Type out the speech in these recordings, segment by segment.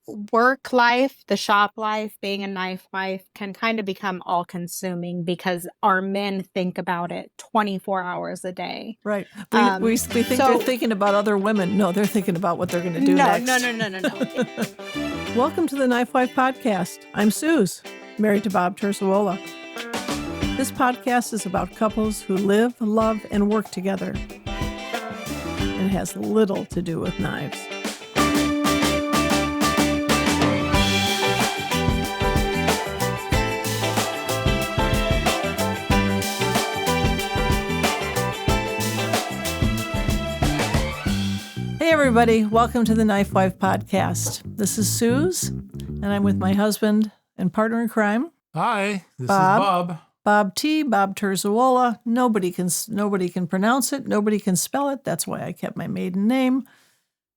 work life, the shop life, being a knife wife can kind of become all consuming because our men think about it 24 hours a day. Right. We think they're thinking about other women. No, they're thinking about what they're going to do next. No. Welcome to the Knife Wife podcast. I'm Suz, married to Bob Terzuola. This podcast is about couples who live, love, and work together. And it has little to do with knives. Hey everybody, welcome to the Knife Wife podcast. This is Suz, and I'm with my husband and partner in crime. Hi, this is Bob. Bob Terzuola. Nobody can pronounce it. Nobody can spell it. That's why I kept my maiden name.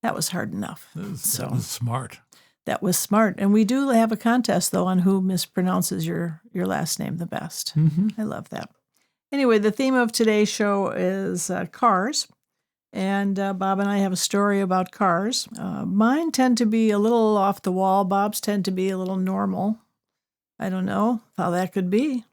That was hard enough. That was smart. That was smart. And we do have a contest, though, on who mispronounces your last name the best. Mm-hmm. I love that. Anyway, the theme of today's show is cars. And Bob and I have a story about cars. Mine tend to be a little off the wall. Bob's tend to be a little normal. I don't know how that could be.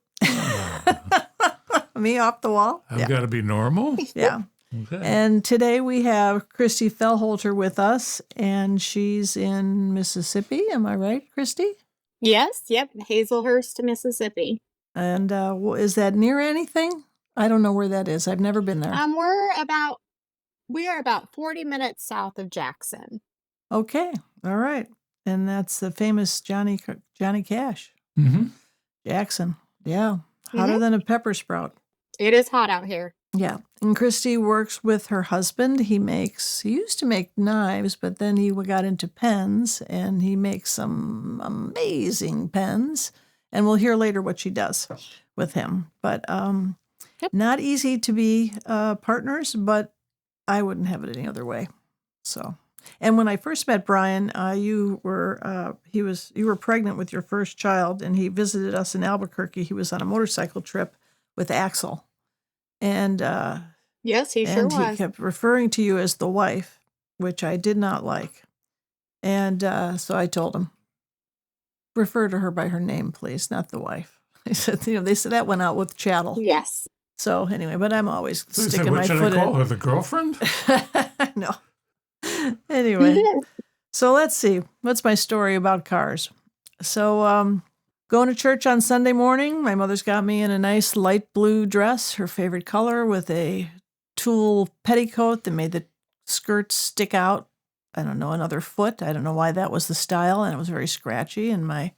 Me off the wall? I've got to be normal? Yeah. Okay. And today we have Cristie Fellhoelter with us, and she's in Mississippi. Am I right, Cristie? Yes, yep, Hazelhurst, Mississippi. And is that near anything? I don't know where that is. I've never been there. We are about 40 minutes south of Jackson. Okay. All right. And that's the famous Johnny Cash. Mm-hmm. Jackson. Yeah. Hotter than a pepper sprout. It is hot out here. Yeah. And Cristie works with her husband. He used to make knives, but then he got into pens, and he makes some amazing pens. And we'll hear later what she does with him. But not easy to be partners, but I wouldn't have it any other way. So, and when I first met Brian, you were pregnant with your first child, and he visited us in Albuquerque. He was on a motorcycle trip with Axel, and yes, he sure was. He kept referring to you as the wife, which I did not like, and so I told him, refer to her by her name, please, not the wife. I said, they said that went out with chattel. Yes. So anyway, but I'm always sticking my foot in. What should I call her, the girlfriend? No. Anyway, so let's see. What's my story about cars? So going to church on Sunday morning, my mother's got me in a nice light blue dress, her favorite color, with a tulle petticoat that made the skirt stick out, I don't know, another foot. I don't know why that was the style, and it was very scratchy, and my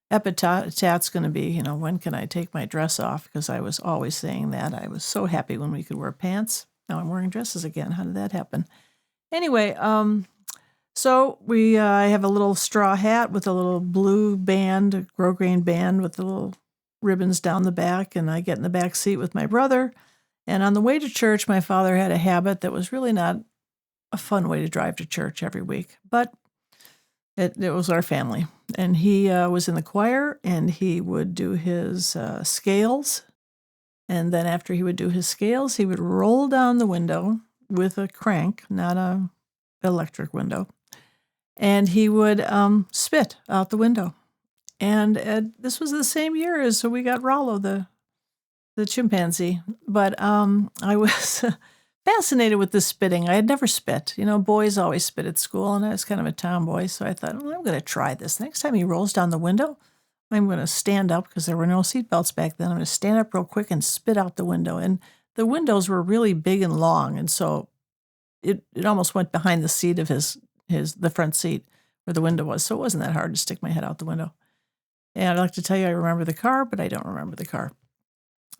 epitaph's going to be, when can I take my dress off? Because I was always saying that. I was so happy when we could wear pants. Now I'm wearing dresses again. How did that happen? Anyway, so I have a little straw hat with a little blue band, a grosgrain band with the little ribbons down the back, and I get in the back seat with my brother. And on the way to church, my father had a habit that was really not a fun way to drive to church every week, but it was our family. And he was in the choir, and he would do his scales. And then after he would do his scales, he would roll down the window with a crank, not a electric window. And he would spit out the window. And this was the same year as we got Rollo, the chimpanzee. But I was fascinated with this spitting. I had never spit. Boys always spit at school, and I was kind of a tomboy. So I thought, well, I'm going to try this. Next time he rolls down the window, I'm going to stand up, because there were no seatbelts back then. I'm going to stand up real quick and spit out the window. And the windows were really big and long, and so it almost went behind the seat of the front seat where the window was. So it wasn't that hard to stick my head out the window. And I'd like to tell you I remember the car, but I don't remember the car.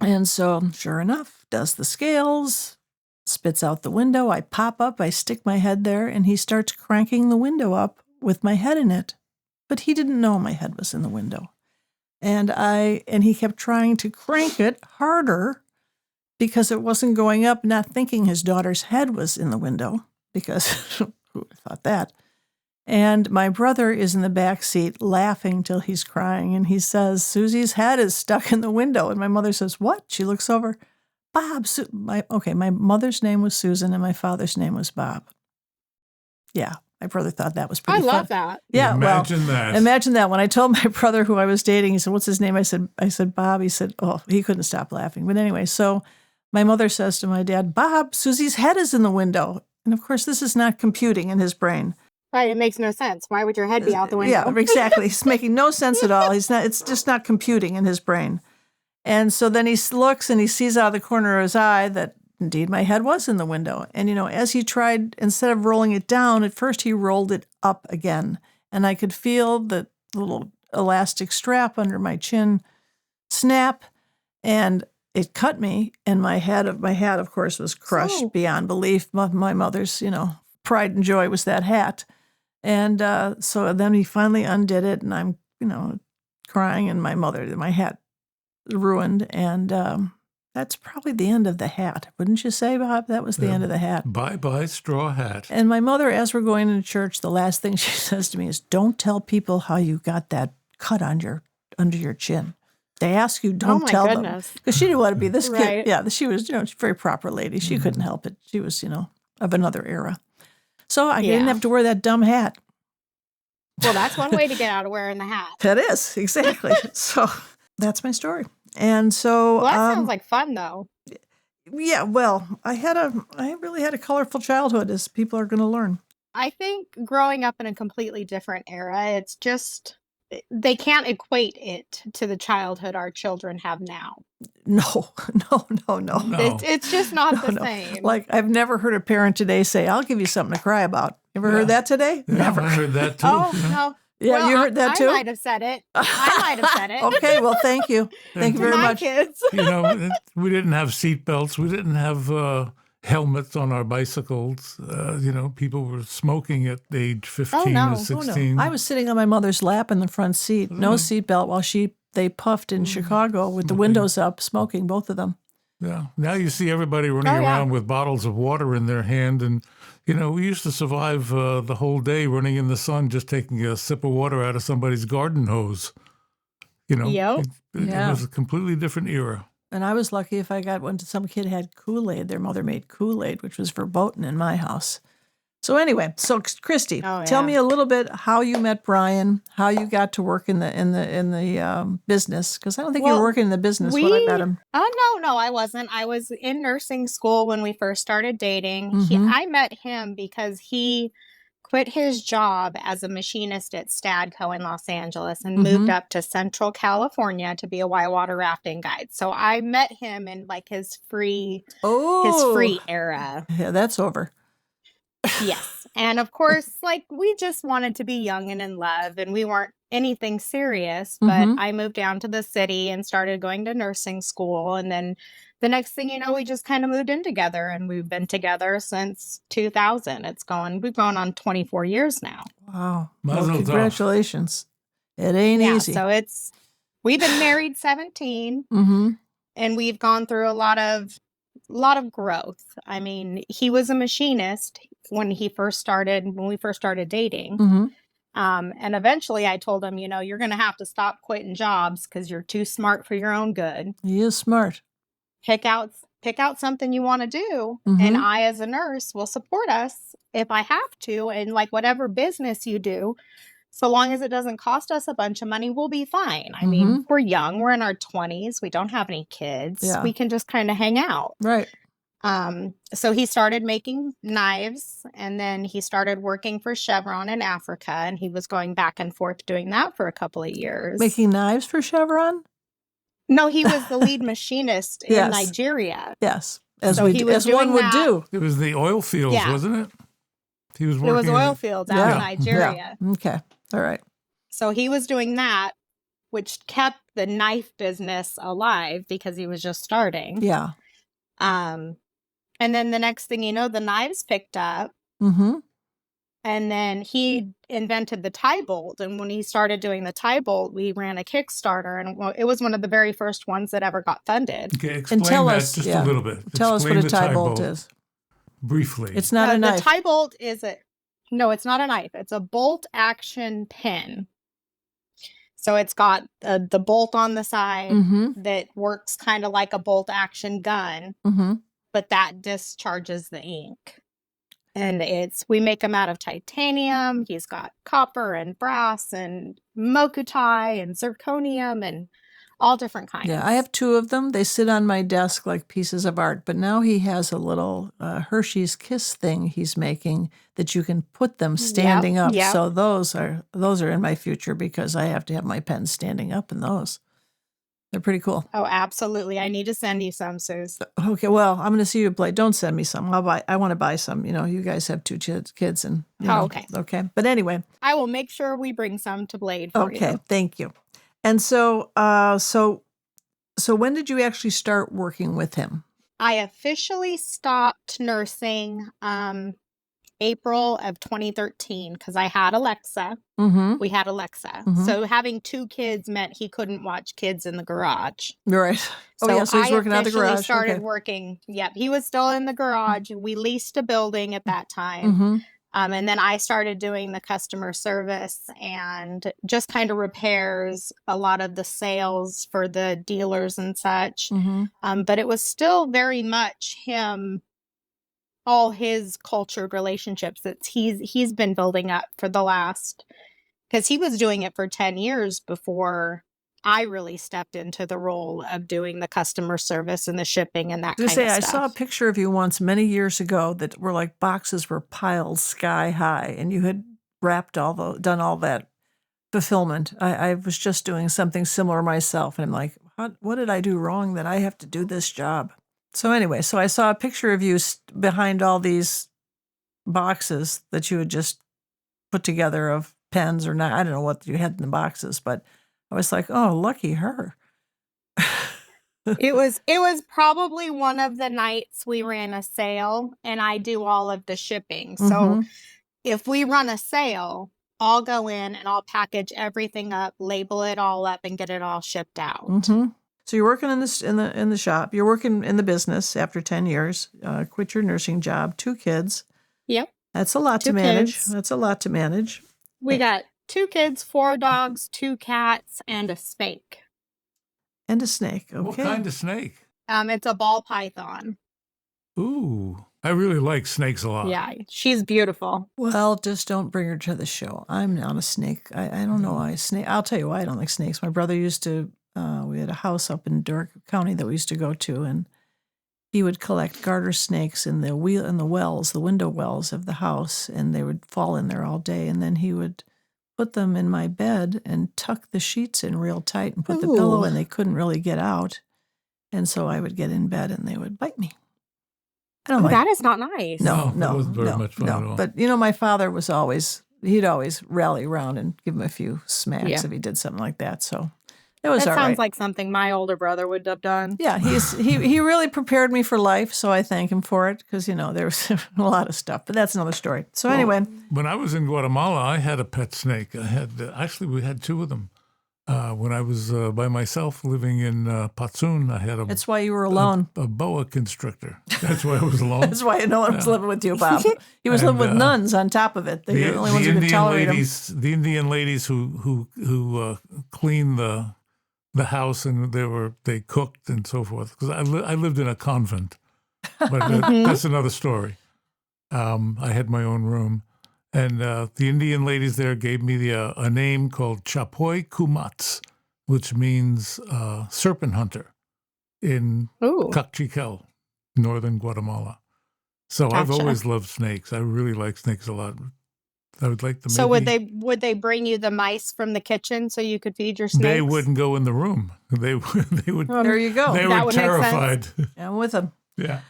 And so sure enough, does the scales, spits out the window. I pop up, I stick my head there, and he starts cranking the window up with my head in it. But he didn't know my head was in the window. And he kept trying to crank it harder because it wasn't going up, not thinking his daughter's head was in the window, because who would have thought that? And my brother is in the back seat laughing till he's crying, and he says, Susie's head is stuck in the window. And my mother says, what? She looks over. Bob, my mother's name was Susan, and my father's name was Bob. Yeah, My brother thought that was I pretty fun. love that. Yeah, Imagine that. Imagine that. When I told my brother who I was dating, he said, "What's his name?" I said, "Bob." He said, "Oh," he couldn't stop laughing. But anyway, so my mother says to my dad, "Bob, Susie's head is in the window." And of course, this is not computing in his brain. Right, it makes no sense. Why would your head be out the window? Yeah, exactly. It's making no sense at all. It's just not computing in his brain. And so then he looks and he sees out of the corner of his eye that indeed my head was in the window. And, as he tried, instead of rolling it down, at first he rolled it up again. And I could feel the little elastic strap under my chin snap, and it cut me. And my hat, of course, was crushed beyond belief. My mother's, pride and joy was that hat. And so then he finally undid it, and I'm, crying, and my hat ruined. And that's probably the end of the hat. Wouldn't you say, Bob? That was the end of the hat. Bye-bye straw hat. And my mother, as we're going into church, the last thing she says to me is, "Don't tell people how you got that cut under your chin. They ask you, don't tell them." Because she didn't want to be this Right. kid. Yeah, she was, she's a very proper lady. She couldn't help it. She was, of another era. So I didn't have to wear that dumb hat. Well, that's one way to get out of wearing the hat. That is, exactly. So that's my story. And so, Well, that sounds like fun, though. Yeah, well, I really had a colorful childhood, as people are going to learn. I think growing up in a completely different era, it's just, they can't equate it to the childhood our children have now. No. It's just not the same. Like, I've never heard a parent today say, "I'll give you something to cry about." Ever heard that today? Yeah, Never. I heard that too. Oh, no. Yeah, Well, you heard that too? I might have said it. Okay, well, thank you. Thank you To very my much. kids. We didn't have seat belts. We didn't have helmets on our bicycles. People were smoking at age 15 no. or Oh, no. 16. I was sitting on my mother's lap in the front seat, no seatbelt, while they puffed in Chicago with the windows up, smoking, both of them. Yeah. Now you see everybody running around with bottles of water in their hand. And, we used to survive the whole day running in the sun, just taking a sip of water out of somebody's garden hose. Yep. It was a completely different era. And I was lucky if I got one. Some kid had Kool-Aid. Their mother made Kool-Aid, which was verboten in my house. So anyway, Cristie, tell me a little bit how you met Brian, how you got to work in the business, because I don't think you were working in the business when I met him. Oh, no, I wasn't. I was in nursing school when we first started dating. I met him because he quit his job as a machinist at Stadco in Los Angeles and moved up to Central California to be a whitewater rafting guide. So I met him in like his free era. Yeah, that's over. Yes. And of course, like, we just wanted to be young and in love, and we weren't anything serious, but I moved down to the city and started going to nursing school. And then the next thing you know, we just kind of moved in together, and we've been together since 2000. We've gone on 24 years now. Wow. Mazel tov. Congratulations. It ain't easy. So we've been married 17 and we've gone through a lot of growth. I mean, he was a machinist when we first started dating. And eventually I told him, you're going to have to stop quitting jobs because you're too smart for your own good. He is smart. Pick out something you want to do. And I, as a nurse, will support us if I have to. And like, whatever business you do, so long as it doesn't cost us a bunch of money, we'll be fine. I mean, we're young. We're in our 20s. We don't have any kids. Yeah. We can just kind of hang out. Right. So he started making knives, and then he started working for Chevron in Africa, and he was going back and forth doing that for a couple of years. Making knives for Chevron? No, he was the lead machinist in Nigeria. Yes. As one would do. It was the oil fields, wasn't it? He was working. It was oil fields out in Nigeria. Yeah. Okay. All right. So he was doing that, which kept the knife business alive because he was just starting. Yeah. And then the next thing you know, the knives picked up. And then he invented the tie bolt. And when he started doing the tie bolt, we ran a Kickstarter, and it was one of the very first ones that ever got funded. Okay, explain that just a little bit. Tell us what a tie bolt is. Briefly. It's not a knife. The tie bolt no, it's not a knife. It's a bolt action pin. So it's got the bolt on the side that works kind of like a bolt action gun, but that discharges the ink. And we make them out of titanium. He's got copper and brass and mokutai and zirconium and all different kinds. Yeah, I have 2 of them. They sit on my desk like pieces of art. But now he has a little Hershey's Kiss thing he's making that you can put them standing up. Yep. So those are in my future because I have to have my pens standing up in those. They're pretty cool. Oh, absolutely. I need to send you some, Suz. Okay, well, I'm going to see you play. Don't send me some. I want to buy some. You guys have 2 kids and okay. Okay. But anyway, I will make sure we bring some to Blade for you. Okay, thank you. And so when did you actually start working with him? I officially stopped nursing April of 2013 because I had Alexa. Mm-hmm. We had Alexa. Mm-hmm. So having 2 kids meant he couldn't watch kids in the garage. Right. So so he's working out the garage. Started working. Yep. He was still in the garage. We leased a building at that time. Mm-hmm. And then I started doing the customer service and just kind of repairs, a lot of the sales for the dealers and such. Mm-hmm. But it was still very much him, all his cultured relationships that he's been building up for the last, because he was doing it for 10 years before I really stepped into the role of doing the customer service and the shipping and that kind of stuff. I saw a picture of you once many years ago that were like boxes were piled sky high and you had done all that fulfillment. I was just doing something similar myself and I'm like, what did I do wrong that I have to do this job? So anyway, I saw a picture of you behind all these boxes that you had just put together of pens or not. I don't know what you had in the boxes, but I was like, oh, lucky her. It was probably one of the nights we ran a sale and I do all of the shipping. So if we run a sale, I'll go in and I'll package everything up, label it all up and get it all shipped out. Mm-hmm. So you're working in the shop. You're working in the business after 10 years. Quit your nursing job, 2 kids. Yep. That's a lot to manage. That's a lot to manage. We got 2 kids, 4 dogs, 2 cats, and a snake. And a snake. Okay. What kind of snake? It's a ball python. Ooh, I really like snakes a lot. Yeah, she's beautiful. Well, just don't bring her to the show. I'm not a snake. I don't know why I'll tell you why I don't like snakes. My brother used to. We had a house up in Durham County that we used to go to, and he would collect garter snakes in the window wells of the house, and they would fall in there all day. And then he would put them in my bed and tuck the sheets in real tight and put the pillow in. They couldn't really get out. And so I would get in bed and they would bite me. I don't like that is not nice. No, that wasn't very much fun at all. But, my father he'd always rally around and give him a few smacks if he did something like that. So it was all right. That sounds like something my older brother would have done. Yeah, he really prepared me for life, so I thank him for it because, there was a lot of stuff. But that's another story. So anyway. When I was in Guatemala, I had a pet snake. We had 2 of them. When I was by myself living in Patsun, I had That's why you were alone. A boa constrictor. That's why I was alone. That's why no one was living with you, Bob. He was living with nuns on top of it. They're the only ones who could tolerate him. The Indian ladies who cleaned the house and they cooked and so forth. Because I lived in a convent, but that's another story. I had my own room. And the Indian ladies there gave me a name called Chapoy Kumats, which means serpent hunter in Cachiquel, northern Guatemala. So I've always loved snakes. I really like snakes a lot. I would like to. So would they bring you the mice from the kitchen so you could feed your snakes? They wouldn't go in the room. They would. There you go. They were terrified. I'm with them. Yeah.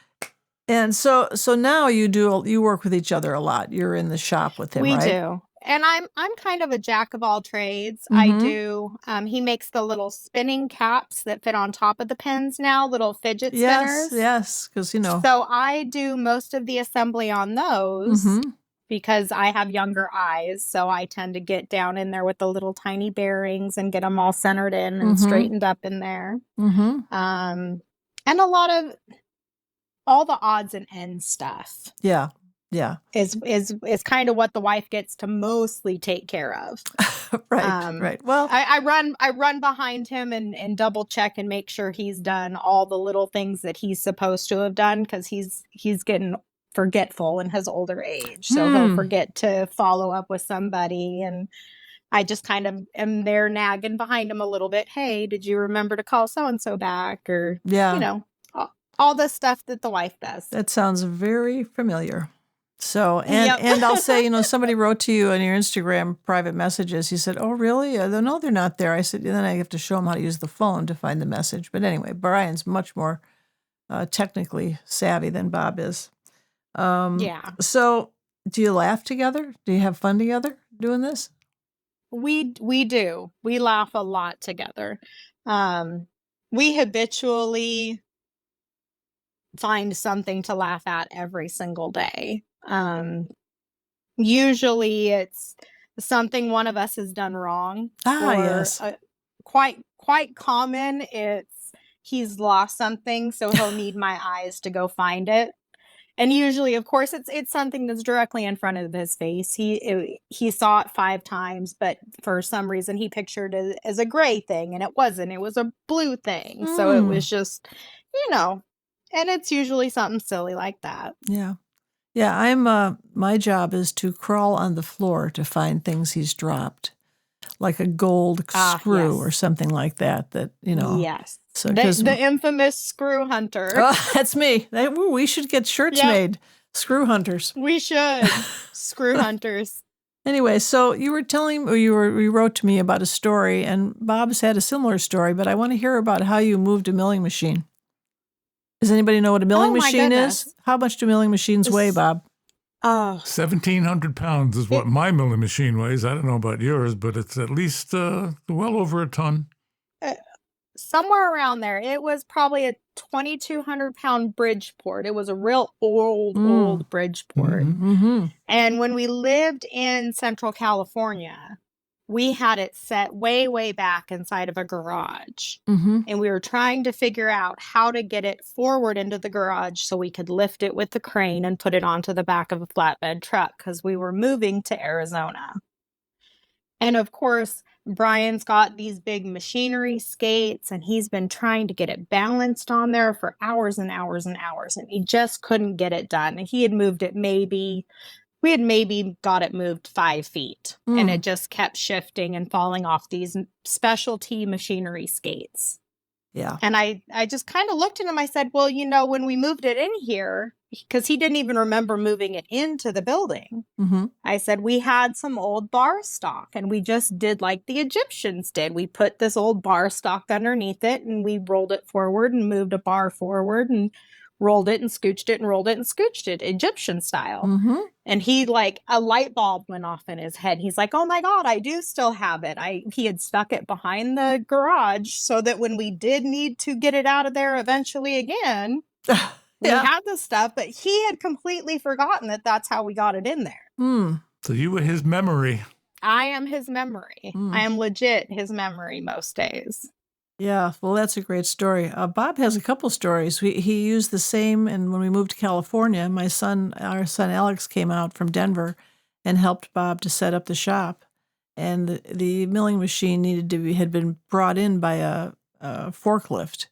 And so now you work with each other a lot. You're in the shop with him, right? We do. And I'm kind of a jack of all trades. I do. He makes the little spinning caps that fit on top of the pens now, little fidget spinners. Yes, because So I do most of the assembly on those because I have younger eyes. So I tend to get down in there with the little tiny bearings and get them all centered in and straightened up in there. And a lot of all the odds and ends stuff. Yeah. Is kind of what the wife gets to mostly take care of. Right. Well, I run behind him and double check and make sure he's done all the little things that he's supposed to have done because he's getting forgetful in his older age. So he'll forget to follow up with somebody. And I just kind of am there nagging behind him a little bit. Hey, did you remember to call so-and-so back? Or, all the stuff that the wife does. That sounds very familiar. So, Yep. and I'll say, somebody wrote to you on your Instagram private messages. He said, oh, really? No, they're not there. I said, then I have to show him how to use the phone to find the message. But anyway, Brian's much more technically savvy than Bob is. Yeah. So do you laugh together? Do you have fun together doing this? We do. We laugh a lot together. We habitually find something to laugh at every single day. Usually it's something one of us has done wrong. Yes. Quite common, it's he's lost something, so he'll need my eyes to go find it. And usually, of course, it's something that's directly in front of his face. He saw it 5 times, but for some reason he pictured it as a gray thing, and it wasn't. It was a blue thing. So it was just, and it's usually something silly like that. Yeah. Yeah, I'm my job is to crawl on the floor to find things he's dropped, like a gold screw or something like that. Yes. So the infamous screw hunter. Oh, that's me. We should get shirts made. Screw hunters. We should. Screw hunters. Anyway, so you were telling, or you wrote to me about a story, and Bob's had a similar story, but I want to hear about how you moved a milling machine. Does anybody know what a milling machine is? How much do milling machines weigh, Bob? 1,700 pounds is what my milling machine weighs. I don't know about yours, but it's at least well over a ton. Somewhere around there. It was probably a 2,200-pound Bridgeport. It was a real old Bridgeport. Mm-hmm. And when we lived in Central California, we had it set way, way back inside of a garage. Mm-hmm. And we were trying to figure out how to get it forward into the garage so we could lift it with the crane and put it onto the back of a flatbed truck because we were moving to Arizona. And of course, Brian's got these big machinery skates, and he's been trying to get it balanced on there for hours and hours and hours, and he just couldn't get it done. And he had moved it we had maybe got it moved 5 feet, and it just kept shifting and falling off these specialty machinery skates. Yeah. And I just kind of looked at him. I said, well, when we moved it in here, because he didn't even remember moving it into the building. Mm-hmm. I said, we had some old bar stock, and we just did like the Egyptians did. We put this old bar stock underneath it, and we rolled it forward and moved a bar forward and rolled it and scooched it and rolled it and scooched it, Egyptian style. Mm-hmm. And he, like, a light bulb went off in his head. He's like, oh my God, I do still have it. He had stuck it behind the garage so that when we did need to get it out of there eventually again, we had the stuff, but he had completely forgotten that that's how we got it in there. So you were his memory. I am his memory. I am legit his memory most days. Yeah, well, that's a great story. Bob has a couple stories. He used the same, and when we moved to California, our son Alex came out from Denver and helped Bob to set up the shop. And the milling machine had been brought in by a forklift,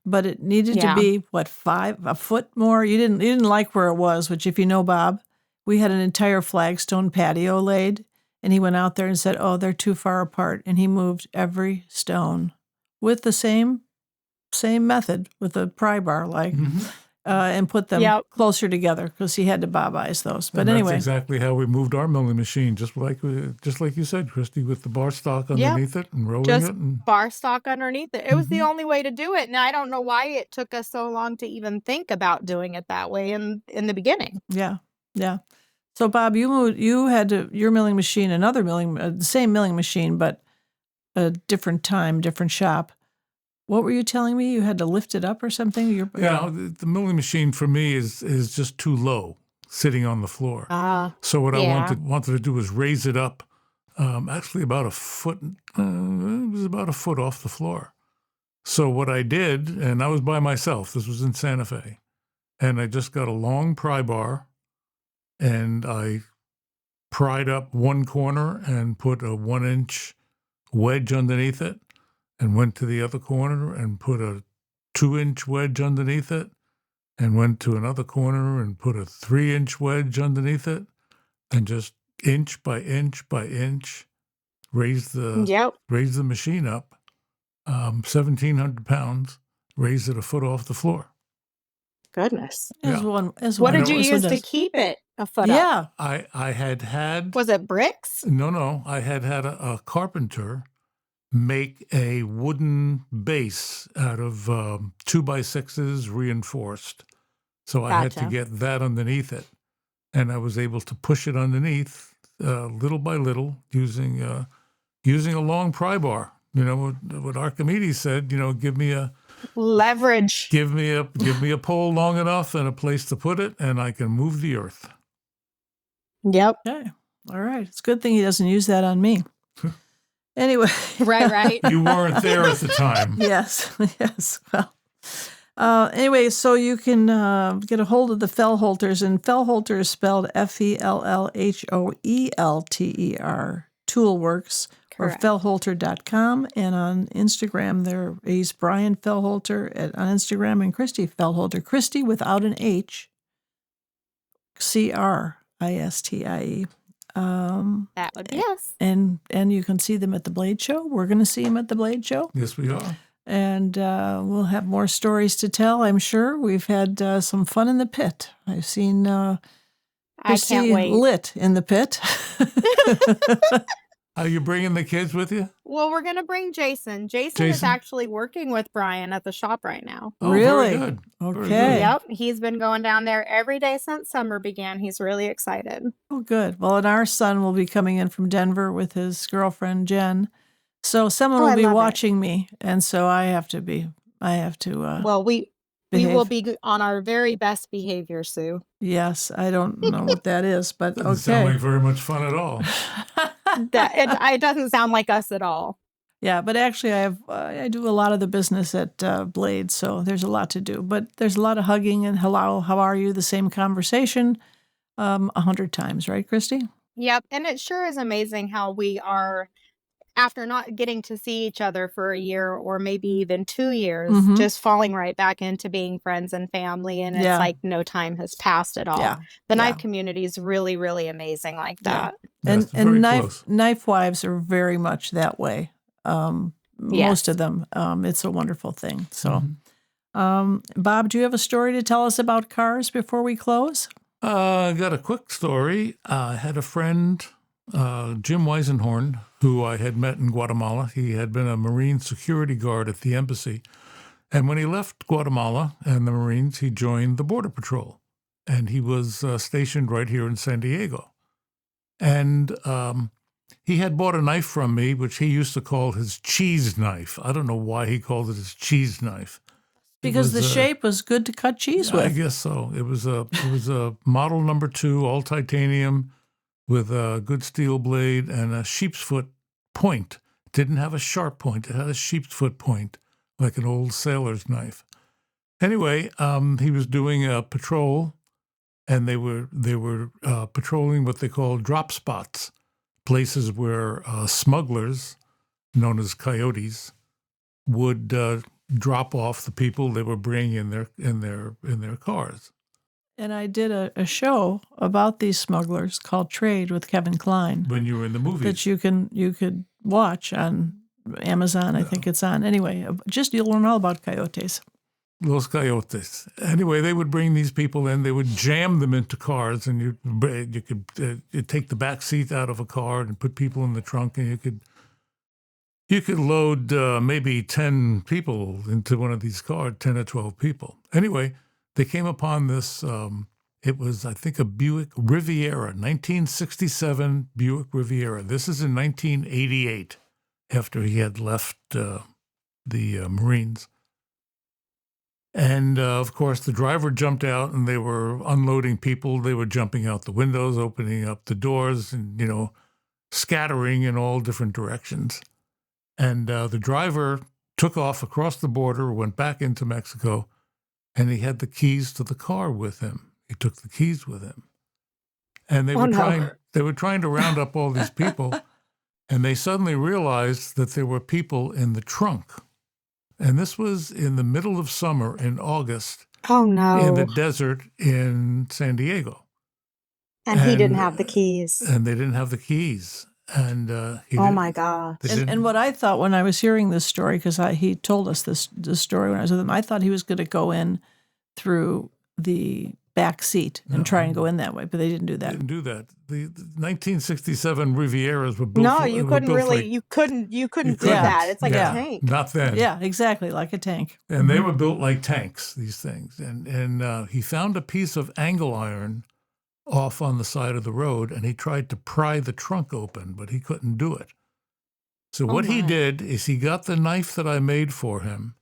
but it needed to be a foot more. You didn't like where it was, which, if you know Bob, we had an entire flagstone patio laid, and he went out there and said, "Oh, they're too far apart," and he moved every stone with the same method with a pry bar, and put them closer together because he had to Bob-ize those. But anyway, that's exactly how we moved our milling machine, just like you said, Cristie, with the bar stock underneath it and rolling it. And bar stock underneath it. It was the only way to do it, and I don't know why it took us so long to even think about doing it that way in the beginning. Yeah. So Bob, you had your milling machine, the same milling machine, but a different time, different shop. What were you telling me? You had to lift it up or something? The milling machine for me is just too low, sitting on the floor. So what I wanted to do was raise it up, actually about a foot. It was about a foot off the floor. So what I did, and I was by myself. This was in Santa Fe, and I just got a long pry bar, and I pried up one corner and put a 1-inch wedge underneath it, and went to the other corner and put a 2-inch wedge underneath it, and went to another corner and put a 3-inch wedge underneath it, and just inch by inch by inch raised the machine up, 1,700 pounds, raised it a foot off the floor. Goodness. What did you use to keep it a foot up? I had. Was it bricks? No. I had a carpenter make a wooden base out of 2x6s reinforced. So I had to get that underneath it. And I was able to push it underneath little by little using a long pry bar. You know what Archimedes said, give me a leverage. Give me a pole long enough and a place to put it, and I can move the earth. Yep. Okay. All right. It's a good thing he doesn't use that on me. Anyway. Right. You weren't there at the time. Yes. Well, anyway, so you can get a hold of the Fellhoelters, and Fellhoelter is spelled Fellhoelter, ToolWerks, or Fellhoelter.com. And on Instagram, he's Brian Fellhoelter on Instagram, and Cristie Fellhoelter. Cristie without an H, Cristie. That would be us. And you can see them at the Blade Show. We're going to see them at the Blade Show. Yes, we are. And we'll have more stories to tell, I'm sure. We've had some fun in the pit. I've seen Cristie lit in the pit. Are you bringing the kids with you? Well, we're going to bring Jason. Jason is actually working with Brian at the shop right now. Oh, really? Very good. Okay. Very good. Yep. He's been going down there every day since summer began. He's really excited. Oh, good. Well, and our son will be coming in from Denver with his girlfriend, Jen. So someone will be watching me, and so I have to. Well, we will be on our very best behavior, Sue. Yes, I don't know what that is, but Doesn't okay. sound like very much fun at all. It doesn't sound like us at all. Yeah, but actually, I do a lot of the business at Blade, so there's a lot to do. But there's a lot of hugging and hello, how are you? The same conversation 100 times, right, Cristie? Yep, and it sure is amazing how we are, after not getting to see each other for a year or maybe even 2 years, just falling right back into being friends and family. And it's like no time has passed at all. Yeah. The knife community is really, really amazing like that. Yeah. And knife wives are very much that way. Most of them. It's a wonderful thing. So, Bob, do you have a story to tell us about cars before we close? I got a quick story. I had a friend, Jim Weisenhorn, who I had met in Guatemala. He had been a Marine security guard at the embassy. And when he left Guatemala and the Marines, he joined the Border Patrol. And he was stationed right here in San Diego. And he had bought a knife from me, which he used to call his cheese knife. I don't know why he called it his cheese knife. Because the shape was good to cut cheese with. I guess so. It was a model number 2, all titanium, with a good steel blade and a sheep's foot point. It didn't have a sharp point. It had a sheep's foot point, like an old sailor's knife. Anyway, he was doing a patrol, and they were patrolling what they call drop spots, places where smugglers, known as coyotes, would drop off the people they were bringing in their cars. And I did a show about these smugglers called Trade with Kevin Kline. When you were in the movies. That you could watch on Amazon. I think it's on. Anyway, you'll learn all about coyotes. Los Coyotes. Anyway, they would bring these people in. They would jam them into cars, and you could you'd take the back seat out of a car and put people in the trunk, and you could load maybe 10 people into one of these cars, 10 or 12 people. Anyway, they came upon this, it was, I think, a Buick Riviera, 1967 Buick Riviera. This is in 1988, after he had left the Marines. And, of course, the driver jumped out, and they were unloading people. They were jumping out the windows, opening up the doors, and, scattering in all different directions. And the driver took off across the border, went back into Mexico, and he had the keys to the car with him. He took the keys with him. And they were trying to round up all these people, and they suddenly realized that there were people in the trunk. And this was in the middle of summer in August, Oh, in the no. desert in San Diego. And he didn't have the keys. And they didn't have the keys. And Oh, my gosh. And what I thought when I was hearing this story, because he told us this story when I was with him, I thought he was going to go in through the back seat and try and go in that way, but they didn't do that. Didn't do that. The 1967 Rivieras were built. No, you couldn't really. You couldn't do that. It's like a tank. Not then. Yeah, exactly, like a tank. And they were built like tanks. These things. And he found a piece of angle iron off on the side of the road, and he tried to pry the trunk open, but he couldn't do it. So what he did is he got the knife that I made for him,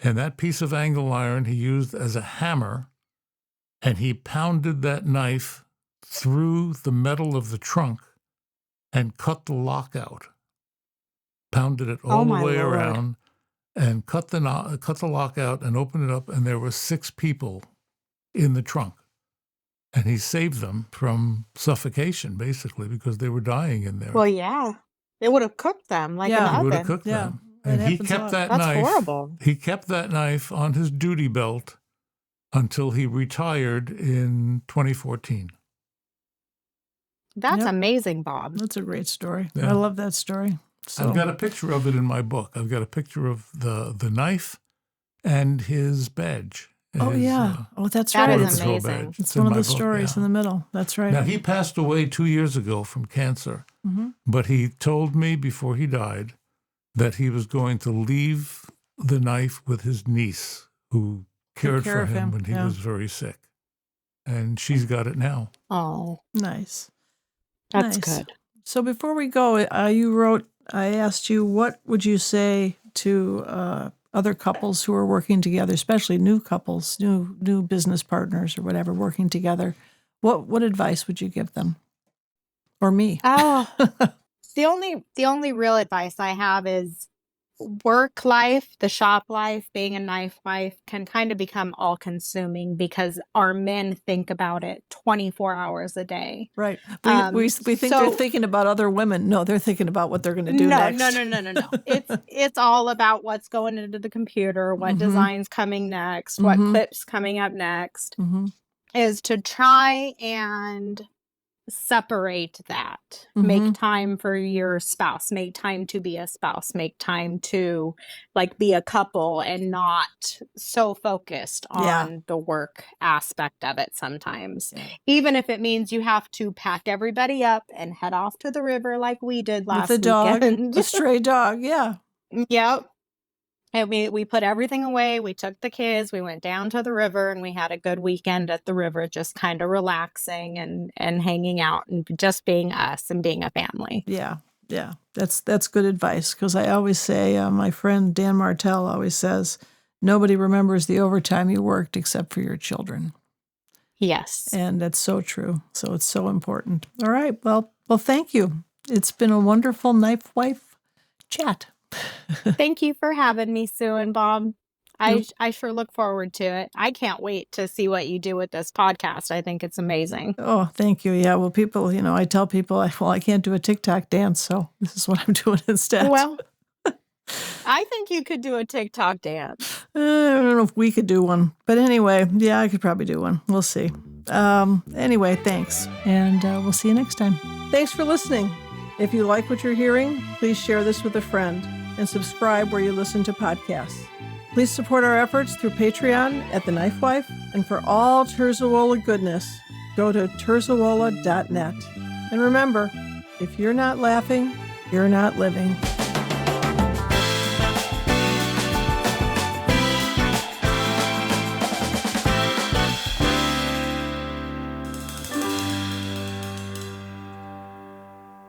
and that piece of angle iron he used as a hammer. And he pounded that knife through the metal of the trunk and cut the lock out. Pounded it all the way around and cut the lock out and opened it up. And there were 6 people in the trunk. And he saved them from suffocation, basically, because they were dying in there. Well, yeah. It would have cooked them like an oven. It would have cooked them. And he kept that knife. That's horrible. He kept that knife on his duty belt until he retired in 2014. That's amazing, Bob. That's a great story. Yeah. I love that story. So. I've got a picture of it in my book. I've got a picture of the knife and his badge. That's that right. Is amazing. It's one of the stories in the middle. That's right. Now, he passed away 2 years ago from cancer, but he told me before he died that he was going to leave the knife with his niece, who cared for him when he was very sick. And she's got it now. Oh. Nice. That's good. So before we go, I asked you, what would you say to other couples who are working together, especially new couples, new business partners or whatever, working together? What advice would you give them? Or me? Oh, the only real advice I have is work life, the shop life, being a knife wife can kind of become all consuming because our men think about it 24 hours a day. Right. We think they're thinking about other women. No, they're thinking about what they're going to do next. No. It's all about what's going into the computer, what designs coming next, what clips coming up next, is to try and separate that. Make time for your spouse, make time to be a spouse, make time to be a couple and not so focused on the work aspect of it sometimes. Even if it means you have to pack everybody up and head off to the river like we did last weekend. With the dog, a stray dog, Yep. And we put everything away. We took the kids. We went down to the river and we had a good weekend at the river, just kind of relaxing and hanging out and just being us and being a family. Yeah. That's good advice, because I always say, my friend Dan Martell always says, nobody remembers the overtime you worked except for your children. Yes. And that's so true. So it's so important. All right. Well, thank you. It's been a wonderful Knife Wife chat. Thank you for having me, Sue and Bob. I sure look forward to it. I can't wait to see what you do with this podcast. I think it's amazing. Oh, thank you. Yeah. Well, people, I tell people, I can't do a TikTok dance, so this is what I'm doing instead. Well, I think you could do a TikTok dance. I don't know if we could do one, but anyway, yeah, I could probably do one. We'll see. Anyway, thanks. And we'll see you next time. Thanks for listening. If you like what you're hearing, please share this with a friend and subscribe where you listen to podcasts. Please support our efforts through Patreon at The Knife Wife, and for all Terzuola goodness, go to Terzuola.net. And remember, if you're not laughing, you're not living.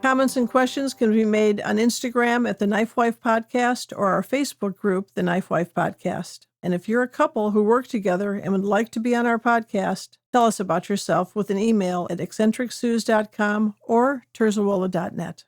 Comments and questions can be made on Instagram at The Knife Wife Podcast or our Facebook group, The Knife Wife Podcast. And if you're a couple who work together and would like to be on our podcast, tell us about yourself with an email at eccentricsuz.com or terzuola.net.